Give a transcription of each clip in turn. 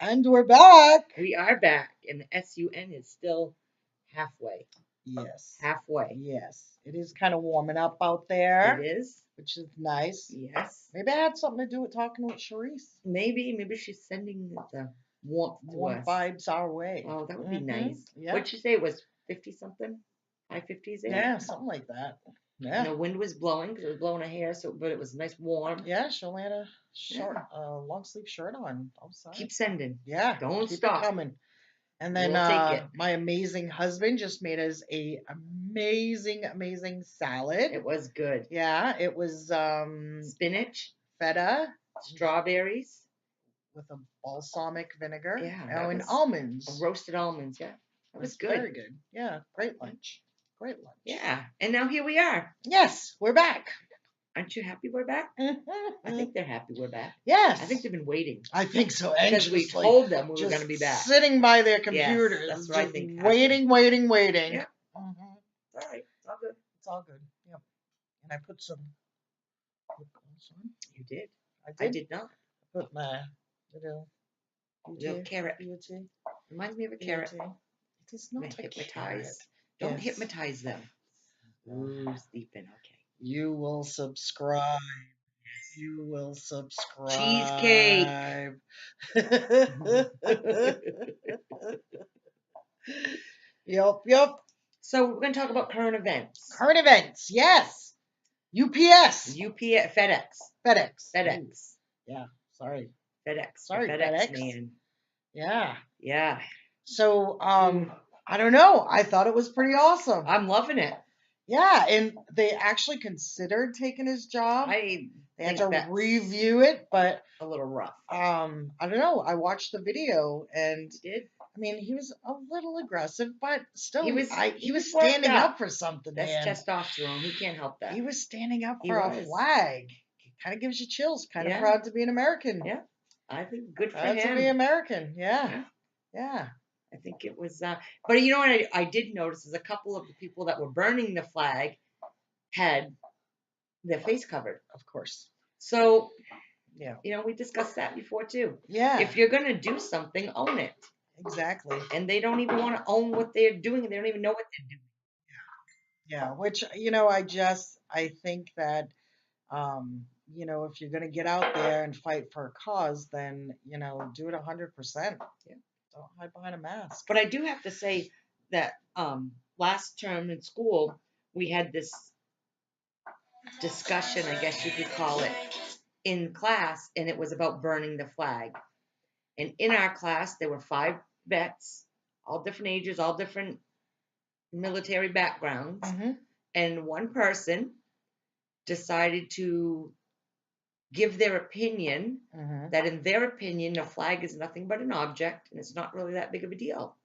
And we're back. We are back, and the SUN is still halfway. Yes. Halfway. Yes. It is kind of warming up out It there, is. which is nice. Yes. Maybe it had something to do with talking with Charisse. Maybe she's sending the warmth to Warm us. vibes our way. Oh, that would be Mhm. nice. Yeah. What'd she say? It was 50 something? High 50s there? Yeah, something like that. Yeah. And the wind was blowing because it was blowing her hair, but it was nice warm. Yeah, she only had a short, long sleeve shirt on outside. Keep sending. Yeah, Don't keep stop. it coming. And then We'll take it. my amazing husband just made us a amazing salad. It was good. Yeah, it was Spinach, feta strawberries, with a balsamic vinegar. Yeah, Oh, and was almonds. roasted almonds. Yeah, that was good. Very good. Yeah, great lunch. Great lunch. Yeah, and now here we are. Yes, we're back. Aren't you happy we're back? I think they're happy we're back. Yes. I think they've been waiting. I think so. Because we Anxiously. told them we were Just going to be back. sitting by their computers. Yes, that's what I just think waiting. Yeah. Mhm. All right, it's all good. It's all good. Yep. And I put some lip gloss on. You did. I did not. Put my little carrot. beauty. Reminds me of a carrot. It is not a Hypnotize. carrot. Don't Yes. hypnotize them. Ooh, sleeping. Okay. You will subscribe. You will subscribe. Cheesecake. Yep. So we're going to talk about current events. Current events, yes. UPS. UPS, FedEx. FedEx. Yeah, sorry. FedEx. Sorry, FedEx FedEx. man. Yeah. Yeah. So, I don't know. I thought it was pretty awesome. I'm loving it. Yeah, and they actually considered taking his job. They had to review it, but a little rough. I don't know. I watched the video and You did? I mean, he was a little aggressive, but still, He was standing up for something. That's man. testosterone. He can't help that. He was standing up for a flag. It kind of gives you chills. Kind of Yeah. proud to be an American. Yeah, I think good for Proud him. to be American. Yeah. I think it was, but you know what I did notice is a couple of the people that were burning the flag had their face covered. Of course. So, yeah, you know, we discussed that before too. Yeah. If you're gonna do something, own it. Exactly. And they don't even want to own what they're doing, and they don't even know what they're doing. Yeah. Which I think that if you're gonna get out there and fight for a cause, then do it 100%. Yeah. Don't hide behind a mask. But I do have to say that last term in school we had this discussion, I guess you could call it, in class, and it was about burning the flag. And in our class, there were 5 vets, all different ages, all different military backgrounds, and one person decided to give their opinion that in their opinion the flag is nothing but an object and it's not really that big of a deal.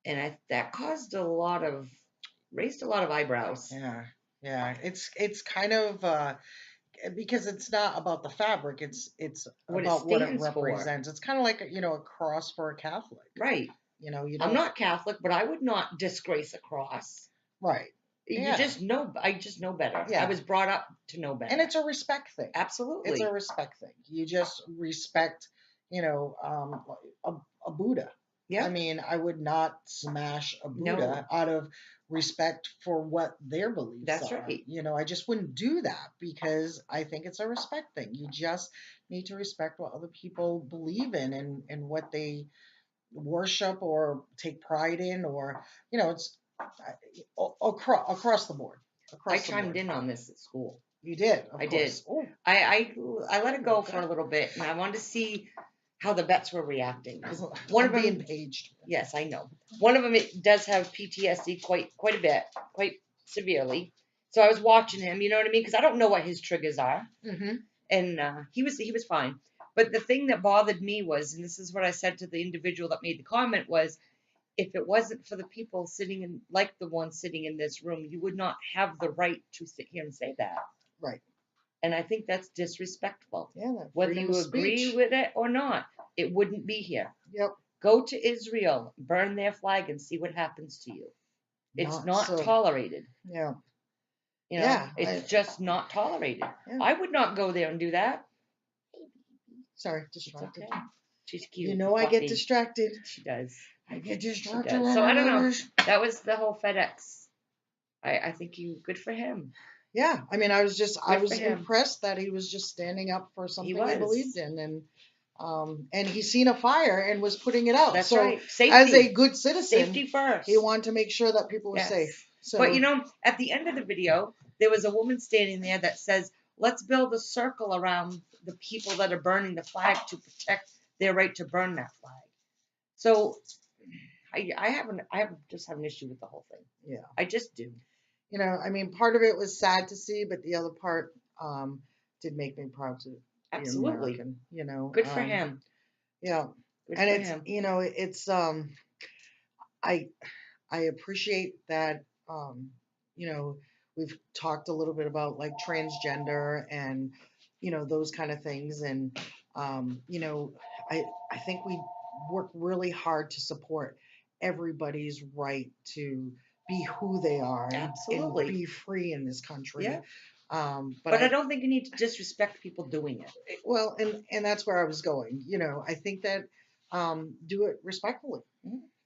And that raised a lot of eyebrows. Yeah. It's kind of because it's not about the fabric. It's about what it represents. It's kind of like a cross for a Catholic. Right. I'm not Catholic, but I would not disgrace a cross. Right. I just know better. Yeah. I was brought up to know better. And it's a respect thing. Absolutely. It's a respect thing. You just respect, a Buddha. Yeah. I mean, I would not smash a Buddha out of respect for what their beliefs are. That's right. I just wouldn't do that because I think it's a respect thing. You just need to respect what other people believe in and what they worship or take pride in, or it's across the board. I chimed in on this at school. You did. I did. I let it go for a little bit, and I wanted to see how the vets were reacting. One of them being paged. Yes, I know. One of them does have PTSD quite a bit, quite severely. So I was watching him. You know what I mean? Because I don't know what his triggers are. And he was fine. But the thing that bothered me was, and this is what I said to the individual that made the comment, was if it wasn't for the people sitting in, like the one sitting in this room, you would not have the right to sit here and say that. Right. And I think that's disrespectful. Yeah. Whether you agree with it or not, it wouldn't be here. Yep. Go to Israel, burn their flag, and see what happens to you. It's not tolerated. Yeah. It's just not tolerated. Yeah. I would not go there and do that. Sorry, It's distracted. okay. She's cute. You know I get fluffy. distracted. She does. I get She distracted does. on So I don't know. others. That was the whole FedEx. I think you good for him. Yeah, I mean, I Good for was him. impressed that he was just standing up for He something was. he believed in, and he seen a fire and was putting it out. That's so right. Safety. as a good citizen, Safety first. he wanted to make sure that people were Yes. safe. So, But you know, at the end of the video, there was a woman standing there that says, "Let's build a circle around the people that are burning the flag to protect their right to burn that flag." So I just have an issue with the whole thing. yeah, I just do. you know, I mean, part of it was sad to see, but the other part did make me proud to be Absolutely. American. You know, Good for him. Yeah, Good and for it's him. you know, it's I I appreciate that you know, we've talked a little bit about like transgender and you know those kind of things, and you know, I think we work really hard to support everybody's right to be who they are and Absolutely. be free in this country. Yeah. But But I don't think you need to disrespect people doing it. well, and that's where I was going. You know, I think that do it respectfully.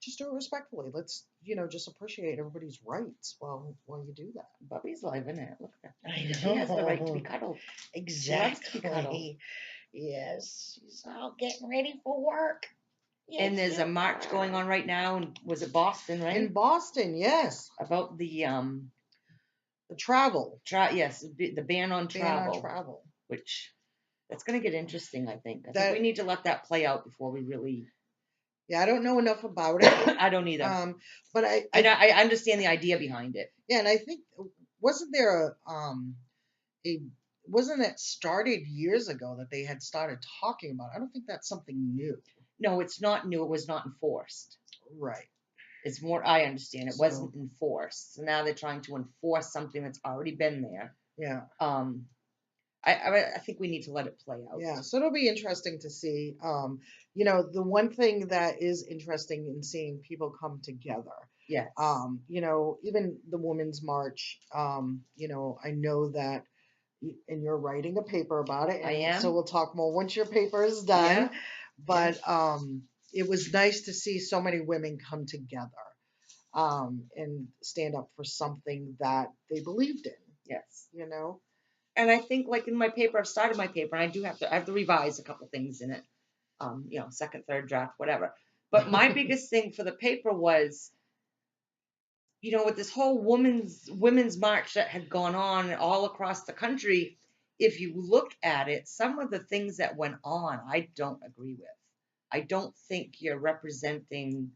Just do it respectfully. Let's, you know, just appreciate everybody's rights while you do that. Bubby's living it. Look at her. I She has the right to be know. cuddled. Exactly. Yes. She's all getting ready for work. Yes, And there's a march going on right now, and was it Boston, right? in Boston, yes. About the The travel. yes, the ban on Ban travel, on travel. which that's going to get interesting. I think That we need to let that play out before we really. yeah, I don't know enough about it. I don't either. But I understand the idea behind it. yeah, and I think wasn't there a wasn't it started years ago that they had started talking about? I don't think that's something new. No, it's not new. It was not enforced. Right. It's more. I understand it So- wasn't enforced. So now they're trying to enforce something that's already been there. Yeah. I think we need to let it play out. Yeah, so it'll be interesting to see. You know, the one thing that is interesting in seeing people come together. Yes. You know, even the Women's March. You know, I know that, and you're writing a paper about it. I And am. so we'll talk more once your paper is done. Yeah. But it was nice to see so many women come together, and stand up for something that they believed in. Yes. You know. And I think, like in my paper, I've started my paper, and I have to revise a couple things in it. You know, second, third draft, whatever. But my biggest thing for the paper was, you know, with this whole women's march that had gone on all across the country, if you look at it, some of the things that went on, I don't agree with. I don't think you're representing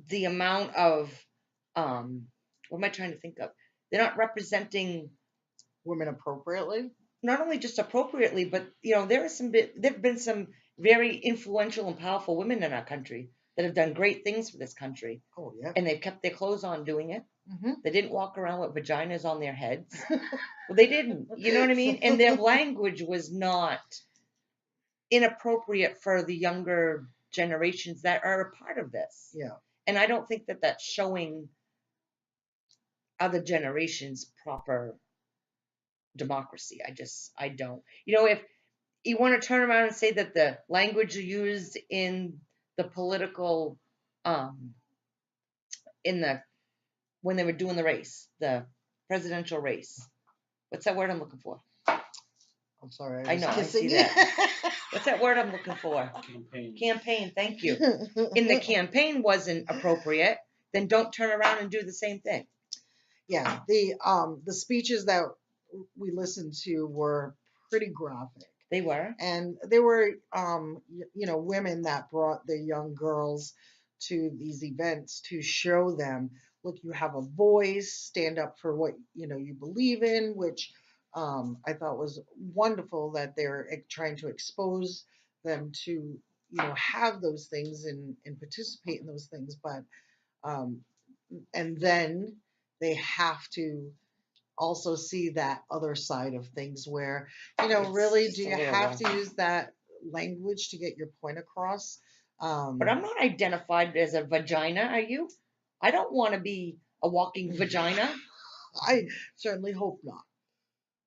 the amount of what am I trying to think of? They're not representing Women appropriately. not only just appropriately, but you know, there've been some very influential and powerful women in our country that have done great things for this country. Oh yeah. And they've kept their clothes on doing it. Mm-hmm. They didn't walk around with vaginas on their heads. Well, they didn't. You know what I mean? And their language was not inappropriate for the younger generations that are a part of this. Yeah. And I don't think that that's showing other generations proper democracy. I don't. You know, if you want to turn around and say that the language used in the political, in the when they were doing the race, the presidential race, what's that word I'm looking for? I'm sorry. I know. I see you. that. What's that word I'm looking for? Campaign. Thank you. In the campaign wasn't appropriate, then don't turn around and do the same thing. Yeah. The speeches that we listened to were pretty graphic. They were. And there were you know, women that brought their young girls to these events to show them, look, you have a voice, stand up for what you know you believe in, which I thought was wonderful that they're trying to expose them to, you know, have those things and participate in those things, but and then they have to also see that other side of things where, you know, It's really, just do a you little have to use that language to get your point across? But I'm not identified as a vagina, are you? I don't want to be a walking vagina. I certainly hope not.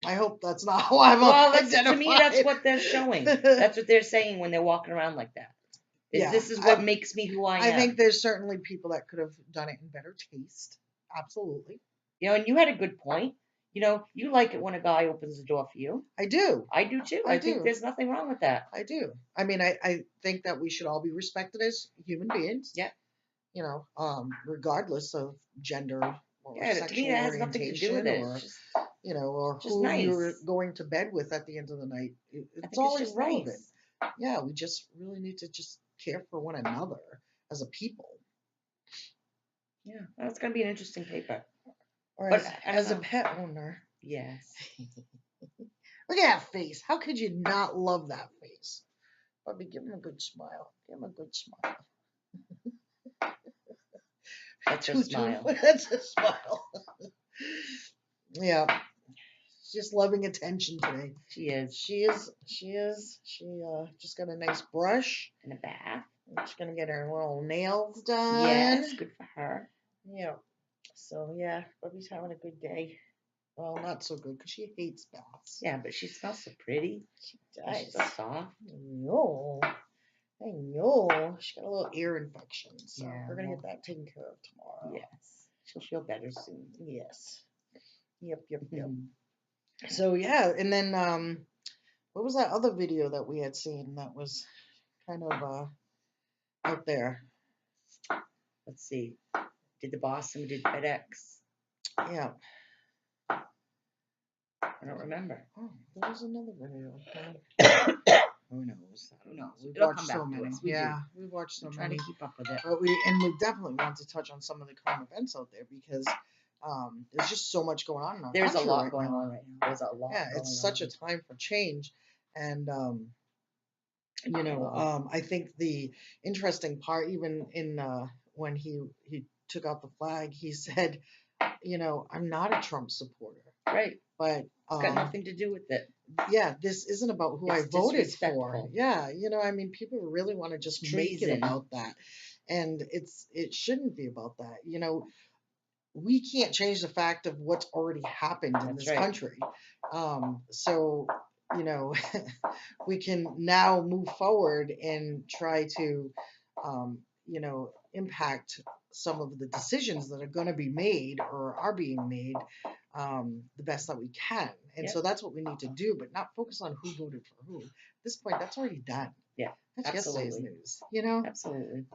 I hope that's not how I'm Well, identified. to me, that's what they're showing. That's what they're saying when they're walking around like that. Yeah, This is what makes me who I am. I think there's certainly people that could have done it in better taste. Absolutely. You know, and you had a good point. You know, you like it when a guy opens the door for you. I do. I do too. I I think do. there's nothing wrong with that. I do. I mean, I think that we should all be respected as human beings. Yeah. You know, regardless of gender or Yeah, to sexual me, that has nothing to do orientation with it. or It's just, you know, or just who nice. you're going to bed with at the end of the night. I It's think all it's just irrelevant. nice. Yeah, we just really need to just care for one another as a people. Yeah, that's going to be an interesting paper. Or But as a pet owner. Yes. Look at that face. How could you not love that face? Bobby, give him a good smile. Give him a good smile. That's a smile. That's a smile. Yeah. She's just loving attention today. She is. She is. She just got a nice brush. And a bath. She's gonna get her little nails done. Yes, good for her. Yeah. So yeah, Bubby's having a good day. Well, not so good because she hates baths. Yeah, but she smells so pretty. She And she's does. so soft. I know. She got a little ear infection, so Yeah, we're gonna get that taken care of tomorrow. Yes. She'll feel better soon. Yes. Yep. Mhm. So yeah, and then what was that other video that we had seen that was kind of out there? Let's see. Did the Boston, did FedEx? Yeah. I don't remember. Oh, there was another video. Who knows? Who knows? We've It'll watched come back so to many. us. We Yeah, we've watched so I'm trying many. to keep up with it. But we definitely want to touch on some of the current events out there because there's just so much going on in our There's a country lot right going now. on right now. There's a lot. Yeah, it's such a time for change, and you know, I think the interesting part, even in when he took out the flag, he said, you know, I'm not a Trump supporter, Right. but It's got nothing to do with it. yeah, this isn't about who I It's voted for. disrespectful. Yeah, you know, I mean, people really want to just make it treason. about that, and it shouldn't be about that. You know, we can't change the fact of what's already happened in That's this right. country. So you know, we can now move forward and try to, you know, impact some of the decisions that are going to be made or are being made the best that we can. And Yep. so that's what we need to do, but not focus on who voted for who. At this point, that's already done. Yeah, That's absolutely. yesterday's news, you know? Absolutely.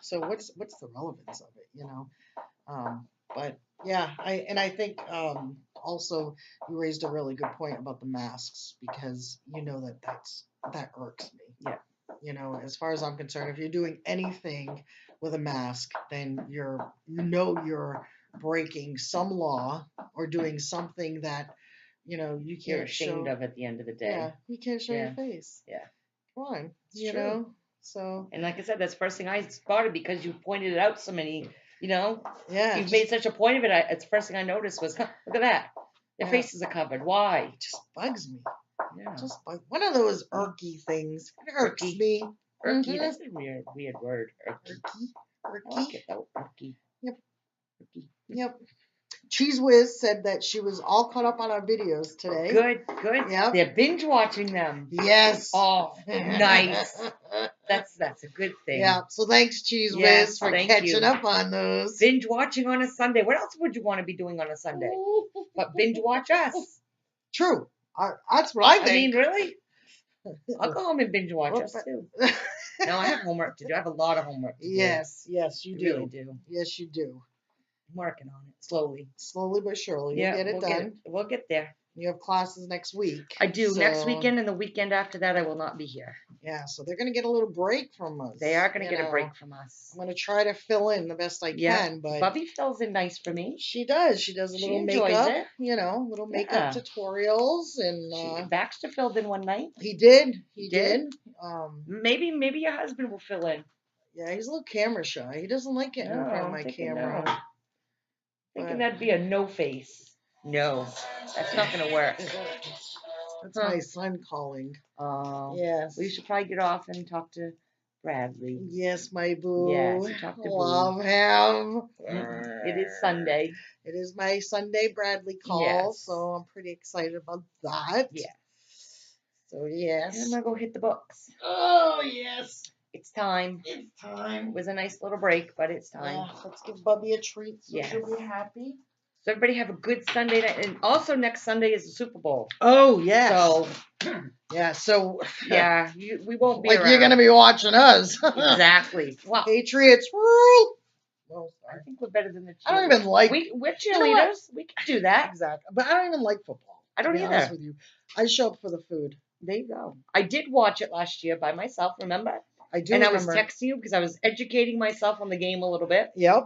So what's the relevance of it, you know? But yeah, I think also you raised a really good point about the masks because you know that irks me. Yeah. You know, as far as I'm concerned, if you're doing anything with a mask, then you're breaking some law or doing something that you know you can't You're ashamed show. of at the end of the day. Yeah, you can't show Yeah. your face. Yeah. Come on, It's you true. know. So And like I said, that's the first thing I spotted because you pointed it out so many, you know, yeah, you've made such a point of it. It's the first thing I noticed was, huh, look at that. Their Yeah. faces are covered. Why? it just bugs me. Yeah. Just one of those irky things. It irks Irky. me. Irky. Mhm. That's a weird word. Irky. I like Irky. it though. Irky. Yep. Irky. Yep. Cheese Whiz said that she was all caught up on our videos today. Good. Yep. They're binge watching them. Yes. Oh, nice. That's a good thing. Yeah. So thanks, Cheese Yes, Whiz, for thank catching you. up on those. Binge watching on a Sunday. What else would you want to be doing on a Sunday? But binge watch us. True. That's what I I mean, think. really? I'll go home and binge watch us too. No, I have homework to do. I have a lot of homework to do. Yes, you I do. really do. Yes, you do. I'm working on it slowly. Slowly but surely, Yeah, you'll get it we'll done. We'll get there. You have classes next week. I do. Next so- weekend and the weekend after that, I will not be here. Yeah, so they're gonna get a little break from us. They are going to you get a know. break from us. I'm gonna try to fill in the best I Yeah. can, but Bubby fills in nice for me. she does. She does a She little enjoys makeup, it. you know, little makeup Yeah. tutorials, and Baxter filled in one night. he did. He did? did. Maybe your husband will fill in. Yeah, he's a little camera shy. He doesn't like getting in No, front of I'm my thinking camera. no. Thinking But- that'd be a no face. No, that's not going to work. That's Huh. my son calling. Oh. Yes. We should probably get off and talk to Bradley. Yes, my boo. Yes, you talked to Boo. Love him. It is Sunday. It is my Sunday Bradley call, Yes. so I'm pretty excited about that. Yeah. So And yes. I'm gonna go hit the books. Oh yes. It's time. It's time. It was a nice little break, but it's time. Yeah, let's give Bubby a treat so Yes. she'll be happy. So everybody have a good Sunday night, and also next Sunday is the Super Bowl. Oh yes. So yeah, so yeah, we won't be like around. you're gonna be watching us. Exactly. Well, Patriots rule. Oh, I sorry. think we're better than the cheerleaders. I don't even like we're You know what? cheerleaders. We can do that. exactly, but I don't even like football. I don't to be either. honest with you, I show up for the food. There you go. I did watch it last year by myself. Remember? I do And remember. I was texting you because I was educating myself on the game a little bit. Yep.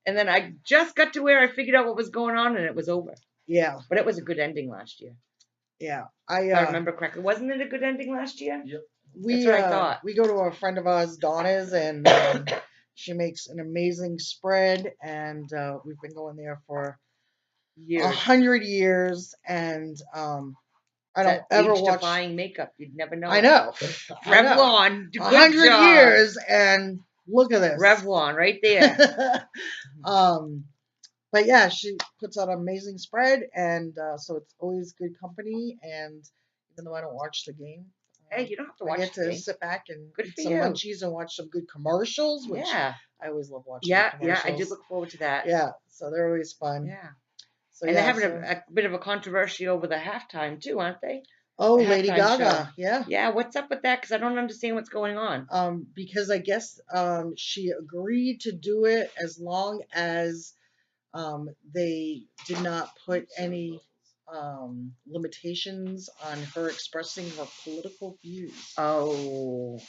And then I just got to where I figured out what was going on, and it was over. Yeah. But it was a good ending last year. Yeah. If I remember correctly. Wasn't it a good ending last year? Yep. We, That's what I thought. We go to a friend of ours, Donna's, and she makes an amazing spread, and we've been going there for Years. 100 years, and I don't That ever watch. age-defying makeup. You'd never know. I know. I know. Revlon. Good 100 job. years, and look at this. Revlon right there. But yeah, she puts out an amazing spread, and so it's always good company. And even though I don't watch the game, Hey, you don't have to I watch get the to game. sit back and Good eat for some you. munchies and watch some good commercials, which Yeah. I always love watching. Yeah, the yeah. I commercials. did look forward to that. Yeah, so they're always fun. Yeah. So And yeah, they're having so- a bit of a controversy over the halftime, too, aren't they? Oh, the Lady halftime Gaga. show. Yeah. Yeah, what's up with that? Because I don't understand what's going on. Because I guess she agreed to do it as long as they did not put any limitations on her expressing her political views. Oh.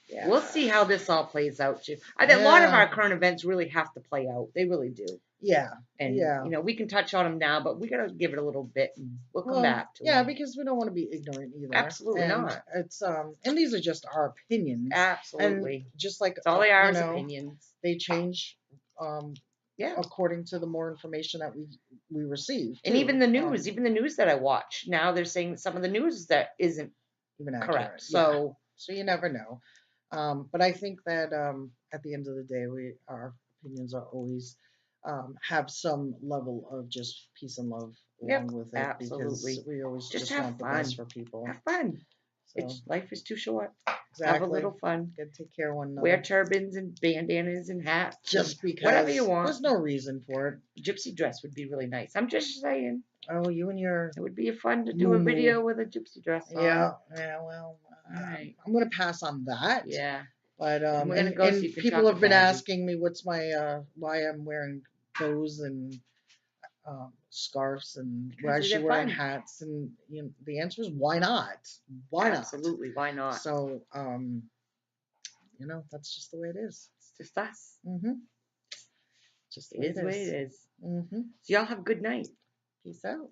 Yeah. We'll see how this all plays out, too. A lot of Yeah. our current events really have to play out. They really do. Yeah. And, Yeah. you know, we can touch on them now, but we got to give it a little bit and we'll come back to Yeah, them. because we don't want to be ignorant either. Absolutely and not. It's and these are just our opinions. Absolutely. And just like It's all they are you is know, opinions. they change Yeah. according to the more information that we receive. And too. even the news that I watch, now they're saying some of the news that isn't even accurate. correct. So So you never know. But I think that at the end of the day, our opinions are always have some level of just peace and love along with it, absolutely. because we always Just just have want the fun. best for people. have fun. So Life is too short. exactly, Have a little fun. Gotta take care of one another. Wear turbans and bandanas and hats. just because whatever you want. There's no reason for it. Gypsy dress would be really nice. I'm just saying. Oh, you and your It would be fun to do a Moo-moo. video with a gypsy dress on. yeah. Well, Right. I'm gonna pass on that. Yeah. But And we're gonna go so you can people talk have been about it. asking me what's my why I'm wearing bows and scarves and why Because is she they're wearing fun. hats, and the answer is why not? Why Absolutely. Why not? not? So that's just the way it is. It's just us. Just the It way is the way it is. So So y'all have a good night. peace out.